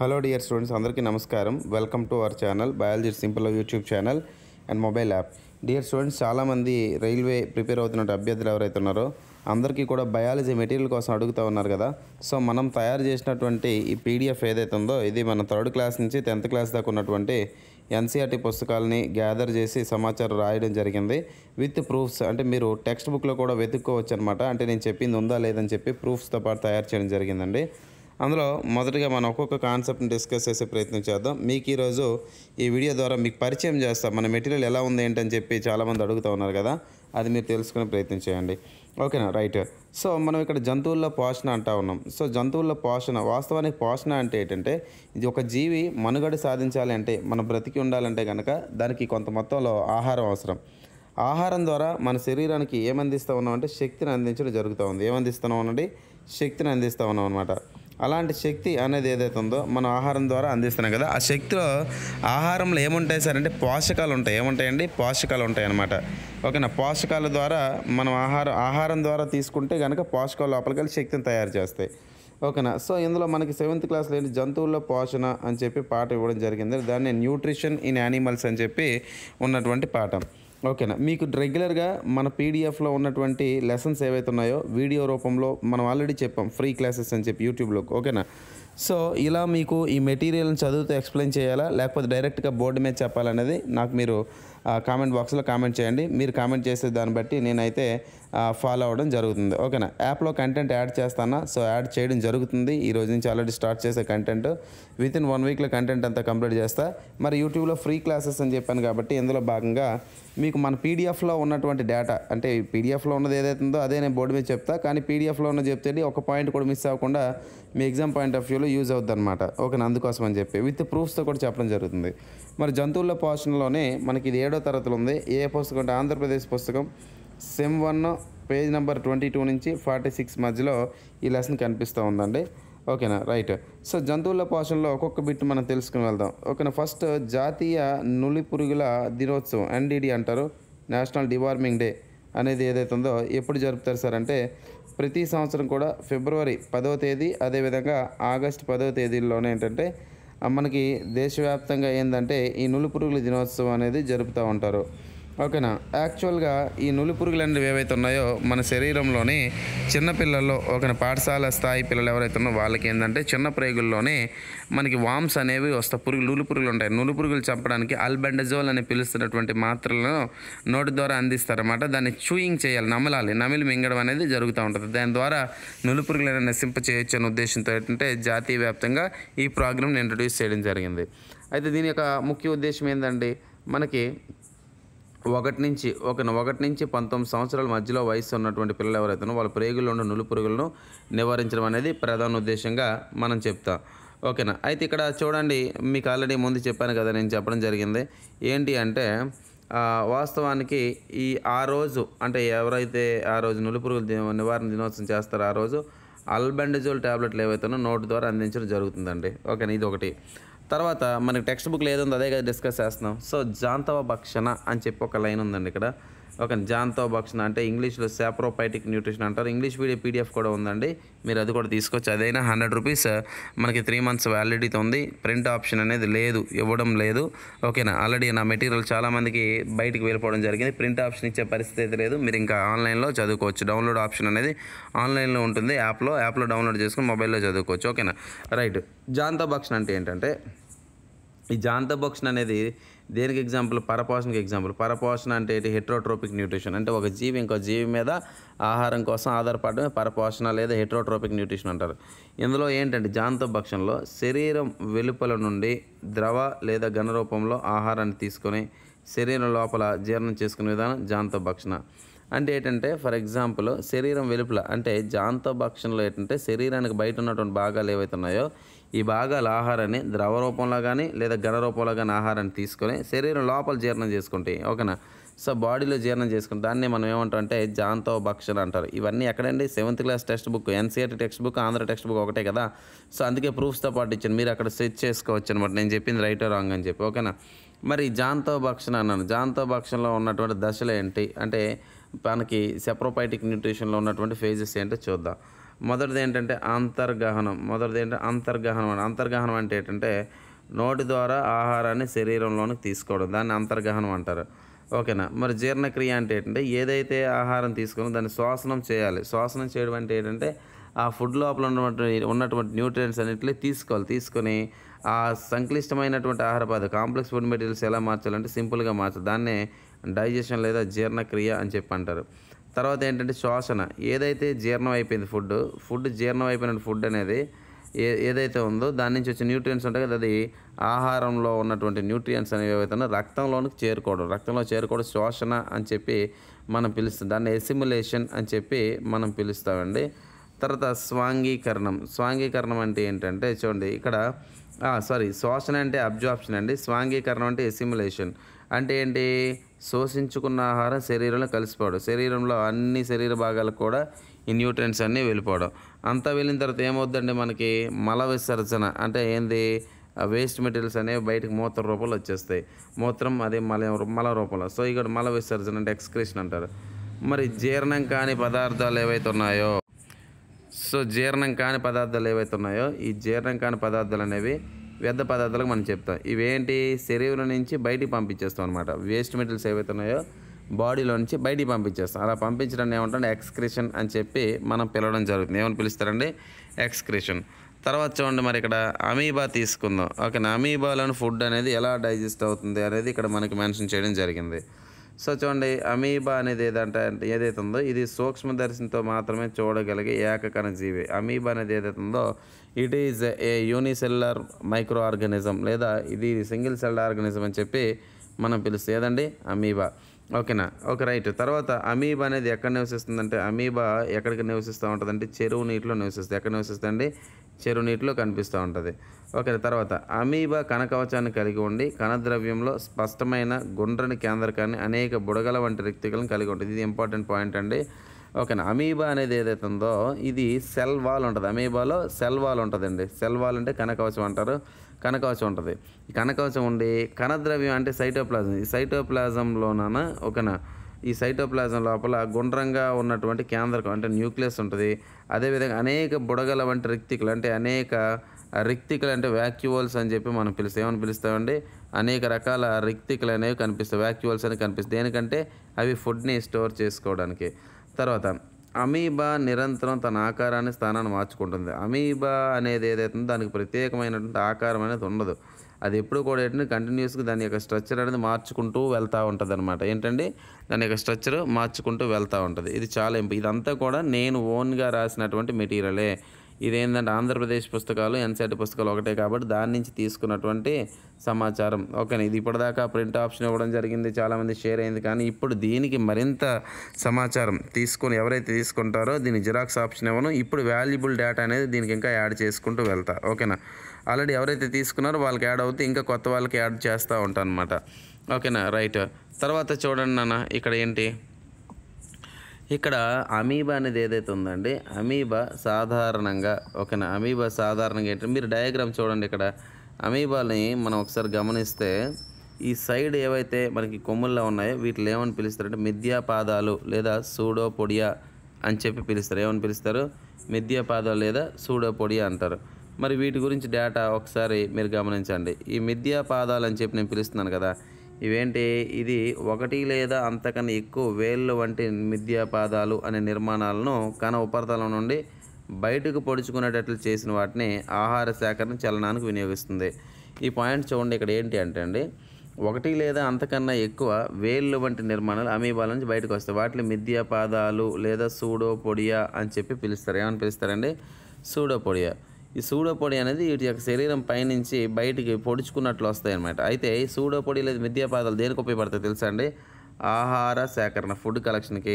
Hello dear students, అందరికీ నమస్కారం. Welcome to our channel biology simple YouTube channel and mobile app. Dear students, చాలామంది railway prepare అవుతున్న అభ్యర్థులు ఎవరైతే ఉన్నారో అందరికీ కూడా బయాలజీ మెటీరియల్ కోసం అడుగుతూ ఉన్నారు కదా. సో మనం తయారు చేసినటువంటి ఈ పీడిఎఫ్ ఏదైతే ఉందో ఇది మన 3rd క్లాస్ నుంచి 10th క్లాస్ దాకా ఉన్నటువంటి ఎన్సీఆర్టీ పుస్తకాలని గ్యాదర్ చేసి సమాచారం రాయడం జరిగింది విత్ ప్రూఫ్స్. అంటే మీరు టెక్స్ట్ బుక్లో కూడా వెతుక్కోవచ్చు అనమాట. అంటే నేను చెప్పింది ఉందా లేదని చెప్పి ప్రూఫ్స్తో పాటు తయారు చేయడం జరిగిందండి. అందులో మొదటిగా మనం ఒక్కొక్క కాన్సెప్ట్ని డిస్కస్ చేసే ప్రయత్నం చేద్దాం. మీకు ఈరోజు ఈ వీడియో ద్వారా మీకు పరిచయం చేస్తాం, మన మెటీరియల్ ఎలా ఉంది ఏంటని చెప్పి చాలామంది అడుగుతూ ఉన్నారు కదా, అది మీరు తెలుసుకునే ప్రయత్నం చేయండి. ఓకేనా, రైట్. సో మనం ఇక్కడ జంతువుల్లో పోషణ అంటూ ఉన్నాం. సో జంతువుల్లో పోషణ, వాస్తవానికి పోషణ అంటే ఏంటంటే ఇది ఒక జీవి మనుగడ సాధించాలి అంటే, మనం బ్రతికి ఉండాలంటే కనుక దానికి కొంత మొత్తంలో ఆహారం అవసరం. ఆహారం ద్వారా మన శరీరానికి ఏమందిస్తూ ఉన్నామంటే శక్తిని అందించడం జరుగుతూ ఉంది. ఏమందిస్తున్నాం అనండి, శక్తిని అందిస్తూ ఉన్నాం అనమాట. అలాంటి శక్తి అనేది ఏదైతే ఉందో మనం ఆహారం ద్వారా అందిస్తున్నాం కదా, ఆ శక్తిలో ఆహారంలో ఏముంటాయి సార్ అంటే పోషకాలు ఉంటాయి. ఏముంటాయండి, పోషకాలు ఉంటాయి అన్నమాట. ఓకేనా, పోషకాల ద్వారా మనం ఆహారం ద్వారా తీసుకుంటే కనుక పోషకాలు లోపలికి వెళ్ళి శక్తిని తయారు చేస్తాయి. ఓకేనా. సో ఇందులో మనకి 7th క్లాస్లో ఏంటి జంతువుల్లో పోషణ అని చెప్పి పాఠం ఇవ్వడం జరిగింది. దాన్ని న్యూట్రిషన్ ఇన్ యానిమల్స్ అని చెప్పి ఉన్నటువంటి పాఠం. ఓకేనా, మీకు రెగ్యులర్గా మన పీడిఎఫ్లో ఉన్నటువంటి లెసన్స్ ఏవైతే ఉన్నాయో వీడియో రూపంలో మనం ఆల్రెడీ చెప్పాం, ఫ్రీ క్లాసెస్ అని చెప్పి యూట్యూబ్లో. ఓకేనా, సో ఇలా మీకు ఈ మెటీరియల్ని చదువుతూ ఎక్స్ప్లెయిన్ చేయాలా లేకపోతే డైరెక్ట్గా బోర్డు మీద చెప్పాలనేది నాకు మీరు కామెంట్ బాక్స్లో కామెంట్ చేయండి. మీరు కామెంట్ చేసే దాన్ని బట్టి నేనైతే ఫాలో అవ్వడం జరుగుతుంది. ఓకేనా, యాప్లో కంటెంట్ యాడ్ చేస్తానా, సో యాడ్ చేయడం జరుగుతుంది. ఈ రోజు నుంచి ఆల్రెడీ స్టార్ట్ చేసే కంటెంట్ వితిన్ 1 వీక్లో కంటెంట్ అంతా కంప్లీట్ చేస్తా. మరి యూట్యూబ్లో ఫ్రీ క్లాసెస్ అని చెప్పాను కాబట్టి ఇందులో భాగంగా మీకు మన పీడిఎఫ్లో ఉన్నటువంటి డేటా, అంటే పీడిఎఫ్లో ఉన్నది ఏదైతే ఉందో అదే నేను బోర్డు మీద చెప్తా, కానీ పీడిఎఫ్లో ఉన్నది చెప్తే ఒక పాయింట్ కూడా మిస్ అవ్వకుండా మీ ఎగ్జామ్ పాయింట్ ఆఫ్ వ్యూలో యూజ్ అవుతుంది అనమాట. ఓకేనా, అందుకోసం అని చెప్పి విత్ ప్రూఫ్స్తో కూడా చెప్పడం జరుగుతుంది. మరి జంతువుల పోషణలోనే మనకి ఇది 7వ తరగతిలో ఉంది. ఏ పుస్తకం అంటే ఆంధ్రప్రదేశ్ పుస్తకం సెమ్ 1 పేజ్ నెంబర్ 22 నుంచి 46 మధ్యలో ఈ లెసన్ కనిపిస్తూ ఉందండి. ఓకేనా, రైట్. సో జంతువుల పోషణలో ఒక్కొక్క బిట్ మనం తెలుసుకుని వెళ్దాం. ఓకేనా, ఫస్ట్ జాతీయ నులి పురుగుల దినోత్సవం NDD అంటారు, నేషనల్ డివార్మింగ్ డే అనేది ఏదైతే ఉందో ఎప్పుడు జరుపుతారు సార్ అంటే ప్రతి సంవత్సరం కూడా ఫిబ్రవరి 10వ తేదీ అదేవిధంగా ఆగస్టు 10వ తేదీల్లోనే ఏంటంటే మనకి దేశవ్యాప్తంగా ఏంటంటే ఈ నులి పురుగుల దినోత్సవం అనేది జరుపుతూ ఉంటారు. ఓకేనా, యాక్చువల్గా ఈ నులి పురుగులు అనేవి ఏవైతే ఉన్నాయో మన శరీరంలోని చిన్నపిల్లల్లో, ఓకేనా, పాఠశాల స్థాయి పిల్లలు ఎవరైతే ఉన్నారో వాళ్ళకి ఏంటంటే చిన్న ప్రేగుల్లోనే మనకి వామ్స్ అనేవి వస్తాయి. నులి పురుగులు ఉంటాయి. నులి పురుగులు చంపడానికి ఆల్బెండజోల్ అని పిలుస్తున్నటువంటి మాత్రలను నోటి ద్వారా అందిస్తారన్నమాట. దాన్ని చూయింగ్ చేయాలి, నమిలి మింగడం అనేది జరుగుతూ ఉంటుంది. దాని ద్వారా నులి పురుగులను నశింప చేయొచ్చు అనే ఉద్దేశంతో ఏంటంటే జాతీయ వ్యాప్తంగా ఈ ప్రోగ్రామ్ని ఇంట్రడ్యూస్ చేయడం జరిగింది. అయితే దీని యొక్క ముఖ్య ఉద్దేశం ఏంటంటే మనకి 1 నుంచి 19 సంవత్సరాల మధ్యలో వయసు ఉన్నటువంటి పిల్లలు ఎవరైతే వాళ్ళ ప్రేగుల్లో ఉన్న నులి పురుగులను నివారించడం అనేది ప్రధాన ఉద్దేశంగా మనం చెప్తాం. ఓకేనా, అయితే ఇక్కడ చూడండి, మీకు ఆల్రెడీ ముందు చెప్పాను కదా, నేను చెప్పడం జరిగింది ఏంటి అంటే వాస్తవానికి ఆ రోజు అంటే ఎవరైతే ఆ రోజు నులి పురుగుల నివారణ దినోత్సవం చేస్తారో ఆ రోజు ఆల్బెండజోల్ ట్యాబ్లెట్లు ఏవైతే నోటి ద్వారా అందించడం జరుగుతుందండి. ఓకేనా, ఇది ఒకటి. తర్వాత మనకి టెక్స్ట్ బుక్లో ఏదుందో అదే కదా డిస్కస్ చేస్తున్నాం. సో జాంతవ భక్షణ అని చెప్పి ఒక లైన్ ఉందండి ఇక్కడ. ఓకే, జాంతవ భక్షణ అంటే ఇంగ్లీష్లో సాప్రోపైటిక్ న్యూట్రిషన్ అంటారు. ఇంగ్లీష్ PDF కూడా ఉందండి, మీరు అది కూడా తీసుకోవచ్చు. అదైనా 100 రూపీస్ మనకి 3 months వ్యాలిడిటీ ఉంది. ప్రింట్ ఆప్షన్ అనేది ఇవ్వడం లేదు. ఓకేనా, ఆల్రెడీ నా మెటీరియల్ చాలామందికి బయటికి వెళ్ళిపోవడం జరిగింది. ప్రింట్ ఆప్షన్ ఇచ్చే పరిస్థితి అయితే లేదు. మీరు ఇంకా ఆన్లైన్లో చదువుకోవచ్చు. డౌన్లోడ్ ఆప్షన్ అనేది ఆన్లైన్లో ఉంటుంది, యాప్లో డౌన్లోడ్ చేసుకుని మొబైల్లో చదువుకోవచ్చు. ఓకేనా, రైట్. జాంతవ భక్షణ అంటే ఏంటంటే ఈ జాంతవ భక్షణ అనేది దేనికి ఎగ్జాంపుల్, పరపోషణకి ఎగ్జాంపుల్. పరపోషణ అంటే హెట్రోట్రోపిక్ న్యూట్రిషన్, అంటే ఒక జీవి ఇంకో జీవి మీద ఆహారం కోసం ఆధారపడమే పరపోషణ లేదా హెట్రోట్రోపిక్ న్యూట్రిషన్ అంటారు. ఇందులో ఏంటంటే జాంతవ భక్షణలో శరీరం వెలుపల నుండి ద్రవ లేదా ఘన రూపంలో ఆహారాన్ని తీసుకొని శరీరం లోపల జీర్ణం చేసుకునే విధానం జాంతవ భక్షణ. అంటే ఏంటంటే ఫర్ ఎగ్జాంపుల్ శరీరం వెలుపల అంటే జాంతవ భక్షణలో ఏంటంటే శరీరానికి బయట ఉన్నటువంటి భాగాలు ఏవైతే ఉన్నాయో ఈ భాగాల ఆహారాన్ని ద్రవ రూపంలో కానీ లేదా ఘన రూపంలో కానీ ఆహారాన్ని తీసుకొని శరీరం లోపల జీర్ణం చేసుకుంటాయి. ఓకేనా, సో బాడీలో జీర్ణం చేసుకుంటాం. దాన్ని మనం ఏమంటాం అంటే జాంతవ భక్షణ అంటారు. ఇవన్నీ ఎక్కడండి, 7th class text book, NCERT text book, Andhra text book ఒకటే కదా. సో అందుకే ప్రూఫ్స్తో పాటు ఇచ్చాను, మీరు అక్కడ సెర్చ్ చేసుకోవచ్చు అనమాట, నేను చెప్పింది రైట్ రాంగ్ అని చెప్పి. ఓకేనా, మరి జాంతవ భక్షణ అన్నాను. జాంతవ భక్షణలో ఉన్నటువంటి దశలు ఏంటి అంటే మనకి సాప్రోపైటిక్ న్యూట్రిషన్లో ఉన్నటువంటి ఫేజెస్ ఏంటో చూద్దాం. మొదటిది ఏంటంటే అంతర్గహనం అంటే ఏంటంటే నోటి ద్వారా ఆహారాన్ని శరీరంలోనికి తీసుకోవడం, దాన్ని అంతర్గహనం అంటారు. ఓకేనా. మరి జీర్ణక్రియ అంటే ఏంటంటే ఏదైతే ఆహారం తీసుకున్నా దాన్ని శ్వాసనం చేయాలి. శ్వాసనం చేయడం అంటే ఏంటంటే ఆ ఫుడ్ లోపల ఉన్నటువంటి న్యూట్రియంట్స్ అన్నిటిని తీసుకొని ఆ సంక్లిష్టమైనటువంటి ఆహార పదార్థాలు కాంప్లెక్స్ ఫుడ్ మెటీరియల్స్ ఎలా మార్చాలంటే సింపుల్గా మార్చాలి. దాన్నే డైజెషన్ లేదా జీర్ణక్రియ అని చెప్పి అంటారు. తర్వాత ఏంటంటే శ్వాసన. ఏదైతే జీర్ణం అయిపోయింది జీర్ణం అయిపోయిన ఫుడ్ అనేది ఏదైతే ఉందో దాని నుంచి వచ్చే న్యూట్రియంట్స్ ఉంటాయి కదా, అది ఆహారంలో ఉన్నటువంటి న్యూట్రియంట్స్ అనేవి ఏవైతే రక్తంలోకి చేరుకోవడం శ్వాసన అని చెప్పి మనం పిలుస్తాం. దాన్ని ఎసిమిలేషన్ అని చెప్పి మనం పిలుస్తామండి. తర్వాత స్వాంగీకరణం అంటే ఏంటంటే చూడండి ఇక్కడ శ్వాసన అంటే అబ్జార్ప్షన్ అండి. స్వాంగీకరణం అంటే ఎసిమిలేషన్ అంటే ఏంటి, శోషించుకున్న ఆహారం శరీరంలో కలిసిపోవడం, శరీరంలో అన్ని శరీర భాగాలకు కూడా ఈ న్యూట్రియంట్స్ అన్నీ వెళ్ళిపోవడం. అంతా వెళ్ళిన తర్వాత ఏమవుద్దండి, మనకి మల విసర్జన అంటే ఏంది, వేస్ట్ మెటీరియల్స్ అనేవి బయటకు మూత్ర రూపంలో వచ్చేస్తాయి. మూత్రం అదే మల రూపంలో. సో ఇక్కడ మల విసర్జన అంటే ఎక్స్క్రీషన్ అంటారు. మరి జీర్ణం కాని పదార్థాలు ఏవైతే ఉన్నాయో ఈ జీర్ణం కాని పదార్థాలు అనేవి వ్యర్థ పదార్థాలకు మనం చెప్తాం. ఇవేంటి, శరీరం నుంచి బయటికి పంపించేస్తాం అనమాట. వేస్ట్ మెటీరియల్స్ ఏవైతే ఉన్నాయో బాడీలో నుంచి బయటికి పంపించేస్తాం. అలా పంపించడాన్ని ఏమంటే ఎక్స్క్రీషన్ అని చెప్పి మనం పిలవడం జరుగుతుంది. ఏమని పిలుస్తారండి, ఎక్స్క్రీషన్. తర్వాత చూడండి, మరి ఇక్కడ అమీబా తీసుకుందాం. ఓకేనా. అమీబాలోని ఫుడ్ అనేది ఎలా డైజెస్ట్ అవుతుంది అనేది ఇక్కడ మనకి మెన్షన్ చేయడం జరిగింది. సో చూడండి, అమీబా అనేది ఏదైతే ఉందో ఇది సూక్ష్మదర్శినితో మాత్రమే చూడగలిగే ఏకకణ జీవి. అమీబా అనేది ఏదైతే ఉందో it is a unicellular micro organism లేదా ఇది సింగిల్ సెల్డ్ ఆర్గానిజం అని చెప్పి మనం పిలుస్తాం. ఏదండి, అమీబా. ఓకేనా. Okay, right. తర్వాత అమీబా అనేది ఎక్కడ నివసిస్తుందంటే అమీబా ఎక్కడికి నివసిస్తూ ఉంటుందంటే చెరువు నీటిలో నివసిస్తుంది. ఎక్కడ నివసిస్తుందండి, చెరువు నీటిలో కనిపిస్తూ ఉంటుంది. ఓకే. తర్వాత అమీబా కణకవచాన్ని కలిగి ఉండి కణద్రవ్యంలో స్పష్టమైన గుండ్రని కేంద్రకాన్ని అనేక బుడగల వంటి రిక్తికలను కలిగి ఉంటుంది. ఇది ఇంపార్టెంట్ పాయింట్ అండి. ఓకేనా. అమీబా అనేది ఏదైతే ఉందో ఇది సెల్ వాల్ ఉంటుంది. అమీబాలో సెల్ వాల్ ఉంటుందండి. సెల్ వాల్ అంటే కణకవచం అంటారు. కణకవచం ఉంటుంది. ఈ కణకవచం ఉండి కణద్రవ్యం అంటే సైటోప్లాజం. ఈ సైటోప్లాజంలోన ఓకేనా, ఈ సైటోప్లాజం లోపల గుండ్రంగా ఉన్నటువంటి కేంద్రకం అంటే న్యూక్లియస్ ఉంటుంది. అదేవిధంగా అనేక బుడగల వంటి రిక్తికలు అంటే వ్యాక్యూవల్స్ అని చెప్పి మనం పిలుస్తాం. ఏమని పిలుస్తామండి, అనేక రకాల రిక్తికలు అనేవి కనిపిస్తాయి. వ్యాక్యూవల్స్ అని కనిపిస్తాయి. దేనికంటే అవి ఫుడ్ని స్టోర్ చేసుకోవడానికి. తర్వాత అమీబా నిరంతరం తన ఆకారాన్ని స్థానాన్ని మార్చుకుంటుంది. అమీబా అనేది ఏదైతే ఉందో దానికి ప్రత్యేకమైనటువంటి ఆకారం అనేది ఉండదు. అది ఎప్పుడు కూడా ఏంటంటే కంటిన్యూస్గా దాని యొక్క స్ట్రక్చర్ అనేది మార్చుకుంటూ వెళ్తూ ఉంటుంది అనమాట. ఏంటండి, దాని యొక్క స్ట్రక్చర్ మార్చుకుంటూ వెళ్తూ ఉంటుంది. ఇది చాలా ఇదంతా కూడా నేను ఓన్గా రాసినటువంటి మెటీరియలే. ఇదేంటంటే ఆంధ్రప్రదేశ్ పుస్తకాలు ఎన్సీఆర్టీ పుస్తకాలు ఒకటే కాబట్టి దాని నుంచి తీసుకున్నటువంటి సమాచారం. ఓకేనా. ఇది ఇప్పటిదాకా ప్రింట్ ఆప్షన్ ఇవ్వడం జరిగింది, చాలామంది షేర్ అయింది. కానీ ఇప్పుడు దీనికి మరింత సమాచారం తీసుకొని ఎవరైతే తీసుకుంటారో దీని జిరాక్స్ ఆప్షన్ ఇవ్వను. ఇప్పుడు వాల్యుబుల్ డేటా అనేది దీనికి ఇంకా యాడ్ చేసుకుంటూ వెళ్తా. ఓకేనా. ఆల్రెడీ ఎవరైతే తీసుకున్నారో వాళ్ళకి యాడ్ అవుతే ఇంకా కొత్త వాళ్ళకి యాడ్ చేస్తూ ఉంటాను అనమాట. ఓకేనా, రైట్. తర్వాత చూడండి నాన్న, ఇక్కడ ఏంటి, ఇక్కడ అమీబా అనేది ఏదైతే ఉందండి, అమీబా సాధారణంగా ఏంటంటే మీరు డయాగ్రామ్ చూడండి. ఇక్కడ అమీబాని మనం ఒకసారి గమనిస్తే ఈ సైడ్ ఏవైతే మనకి కొమ్ముల్లో ఉన్నాయో వీటిని ఏమని పిలుస్తారంటే మిథ్యాపాదాలు లేదా సూడోపోడియా అని చెప్పి పిలుస్తారు. ఏమని పిలుస్తారు, మిథ్యాపాదాలు లేదా సూడోపోడియా అంటారు. మరి వీటి గురించి డేటా ఒకసారి మీరు గమనించండి. ఈ మిథ్యాపాదాలు అని చెప్పి నేను పిలుస్తున్నాను కదా, ఇవేంటి, ఇది ఒకటి లేదా అంతకన్నా ఎక్కువ వేళ్ళు వంటి మిథ్యాపాదాలు అనే నిర్మాణాలను కణ ఉపరితలం నుండి బయటకు పొడుచుకునేటట్లు చేసిన వాటిని ఆహార సేకరణ చలనానికి వినియోగిస్తుంది. ఈ పాయింట్ చూడండి. ఇక్కడ ఏంటి అంటే అండి, ఒకటి లేదా అంతకన్నా ఎక్కువ వేళ్ళు వంటి నిర్మాణాలు అమీబాల నుంచి బయటకు వస్తాయి. వాటిని మిథ్యాపాదాలు లేదా సూడోపోడియా అని చెప్పి పిలుస్తారు. ఏమని పిలుస్తారండి, సూడోపోడియా. ఈ సూడోపోడియా అనేది వీటి యొక్క శరీరం పైనుంచి బయటికి పొడుచుకున్నట్లు వస్తాయి అన్నమాట. అయితే ఈ సూడోపోడియా లేదా మిథ్యాపాదాలు దేనికి ఉపయోగపడతాయి తెలుసా అండి, ఆహార సేకరణ ఫుడ్ కలెక్షన్కి,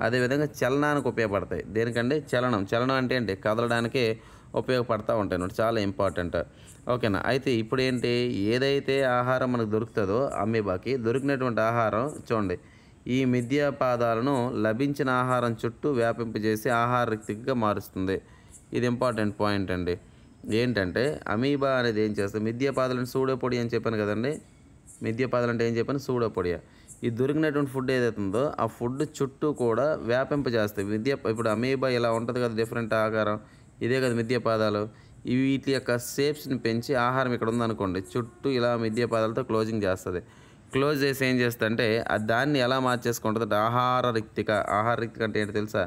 అదేవిధంగా చలనానికి ఉపయోగపడతాయి. దేనికంటే చలనం అంటే ఏంటి, కదలడానికి ఉపయోగపడతా ఉంటాయి అన్నమాట. చాలా ఇంపార్టెంట్. ఓకేనా. అయితే ఇప్పుడు ఏంటి, ఏదైతే ఆహారం మనకు దొరుకుతుందో అమీబాకి దొరికినటువంటి ఆహారం చూడండి ఈ మిథ్యాపాదాలను లభించిన ఆహారం చుట్టూ వ్యాపింపజేసి ఆహార రిక్తిగా మారుస్తుంది. ఇది ఇంపార్టెంట్ పాయింట్ అండి. ఏంటంటే అమీబా అనేది ఏం చేస్తుంది, మిథ్యాపాదాలను సూడోపోడియా అని చెప్పాను కదండి. మిథ్యాపాదాలు అంటే ఏం చెప్పాను, సూడోపోడియా. ఈ దొరికినటువంటి ఫుడ్ ఏదైతే ఉందో ఆ ఫుడ్ చుట్టూ కూడా వ్యాపింపజేస్తాయి. ఇప్పుడు అమీబా ఇలా ఉంటుంది కదా, డిఫరెంట్ ఆకారం, ఇదే కదా మిథ్య పాదాలు. ఇవి వీటి యొక్క షేప్స్ని పెంచి ఆహారం ఇక్కడ ఉందనుకోండి, చుట్టూ ఇలా మిథ్య పాదాలతో క్లోజింగ్ చేస్తుంది. క్లోజ్ చేసి ఏం చేస్తుందంటే దాన్ని ఎలా మార్చేసుకుంటుంది, ఆహార రిక్తిక అంటే ఏంటి తెలుసా?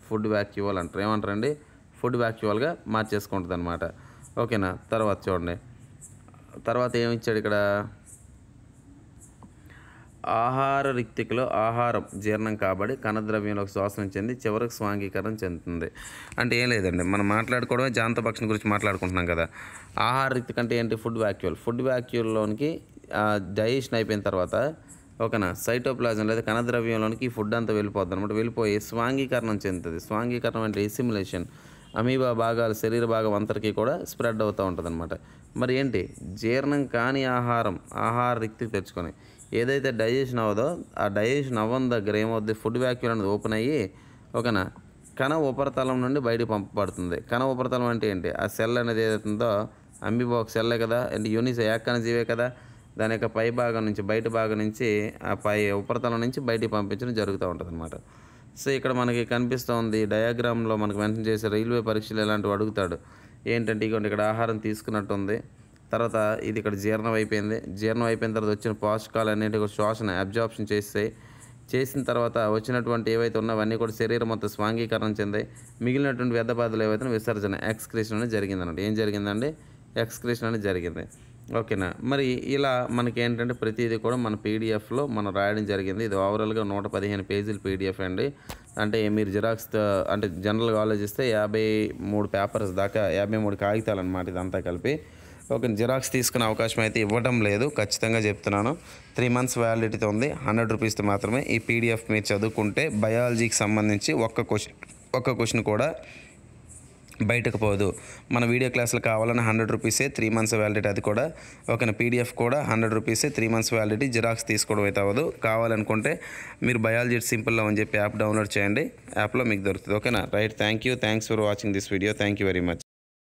ఫుడ్ వ్యాక్యూవల్ అంటారు. ఏమంటారండి? ఫుడ్ వ్యాక్యూవల్గా మార్చేసుకుంటుంది అనమాట. ఓకేనా? తర్వాత చూడండి, తర్వాత ఏమి ఇచ్చాడు ఇక్కడ, ఆహార రిక్తికలో ఆహారం జీర్ణం కాబడి కణద్రవ్యంలోకి శ్వాసనం చెంది చివరికి స్వాంగీకరణ చెందుతుంది. అంటే ఏం లేదండి, మనం మాట్లాడుకోవడమే జాంతపక్షం గురించి మాట్లాడుకుంటున్నాం కదా. ఆహార రిక్తిక అంటే ఏంటి? Food vacuole. ఫుడ్ వ్యాక్యూల్లోనికి డైజెషన్ అయిపోయిన తర్వాత ఓకేనా, సైటోప్లాజం లేదా కణద్రవ్యంలోనికి ఈ ఫుడ్ అంతా వెళ్ళిపోద్ది అనమాట. వెళ్ళిపోయి స్వాంగీకరణం చెందుతుంది. స్వాంగీకరణం అంటే ఎసిమిలేషన్. అమీబా భాగాలు శరీర భాగం అంతటికీ కూడా స్ప్రెడ్ అవుతూ ఉంటుంది అనమాట. మరి ఏంటి? జీర్ణం కాని ఆహార రిక్తికి తెచ్చుకొని ఏదైతే డైజెషన్ అవ్వదో ఆ డైజెషన్ అవ్వని దగ్గర ఏమవుద్ది, ఫుడ్ వ్యాక్యూల్ అనేది ఓపెన్ అయ్యి ఓకేనా, కణ ఉపరితలం నుండి బయటకు పంపబడుతుంది. కణ ఉపరితలం అంటే ఏంటి? ఆ సెల్ అనేది ఏదైతుందో, అమీబా ఒక సెల్లే కదా, అంటే యూనిస్ ఏకకణ జీవే కదా, దాని యొక్క పై భాగం నుంచి బయట భాగం నుంచి ఆ పై ఉపరితలం నుంచి బయటికి పంపించడం జరుగుతూ ఉంటుంది అనమాట. సో ఇక్కడ మనకి కనిపిస్తుంది డయాగ్రామ్లో మనకు మెన్షన్ చేసే రైల్వే పరీక్షలు ఇలాంటివి అడుగుతాడు. ఏంటంటే ఇగోండి ఇక్కడ ఆహారం తీసుకున్నట్టు ఉంది, తర్వాత ఇది ఇక్కడ జీర్ణం అయిపోయింది. జీర్ణం అయిపోయిన తర్వాత వచ్చిన పోషకాలు అన్నింటి కూడా శ్వాసన అబ్జార్ప్షన్ చేసిన తర్వాత వచ్చినటువంటి ఏవైతే ఉన్నాయో అవన్నీ కూడా శరీరం మొత్తం స్వాంగీకరణ చెందాయి. మిగిలినటువంటి వ్యర్థ పదార్థాలు ఏవైతే విసర్జన ఎక్స్క్రీషన్ అనేది జరిగిందన్నమాట. ఏం జరిగిందండి? ఎక్స్క్రీషన్ అనేది జరిగింది. ఓకేనా? మరి ఇలా మనకి ఏంటంటే ప్రతిదీ కూడా మన పీడిఎఫ్లో మనం రాయడం జరిగింది. ఇది ఓవరాల్గా 115 పేజీల పీడిఎఫ్ అండి. అంటే మీరు జిరాక్స్ అంటే జనరల్గా ఆలోచిస్తే 53 పేపర్స్ దాకా, 53 కాగితాలు అనమాట ఇదంతా కలిపి. ఓకే, జిరాక్స్ తీసుకునే అవకాశం అయితే ఇవ్వడం లేదు, ఖచ్చితంగా చెప్తున్నాను. 3 months వ్యాలిడిటీతో ఉంది. 100 రూపీస్తో మాత్రమే ఈ పీడిఎఫ్ మీరు చదువుకుంటే బయాలజీకి సంబంధించి ఒక్క క్వశ్చన్ కూడా బయటకు పోదు. మన వీడియో క్లాసులు కావాలని 100 రూపీసే, 3 months వ్యాలిడిటీ. అది కూడా ఓకేనా, పీడిఎఫ్ కూడా 100 రూపీసే, 3 months వ్యాలిడిటీ. జిరాక్స్ తీసుకోవడం అయితే అవ్వదు. కావాలనుకుంటే మీరు బయాలజీ సింపుల్లో అని చెప్పి యాప్ డౌన్లోడ్ చేయండి, యాప్లో మీకు దొరుకుతుంది. ఓకేనా? Right, thanks for watching this video. Thank you very much.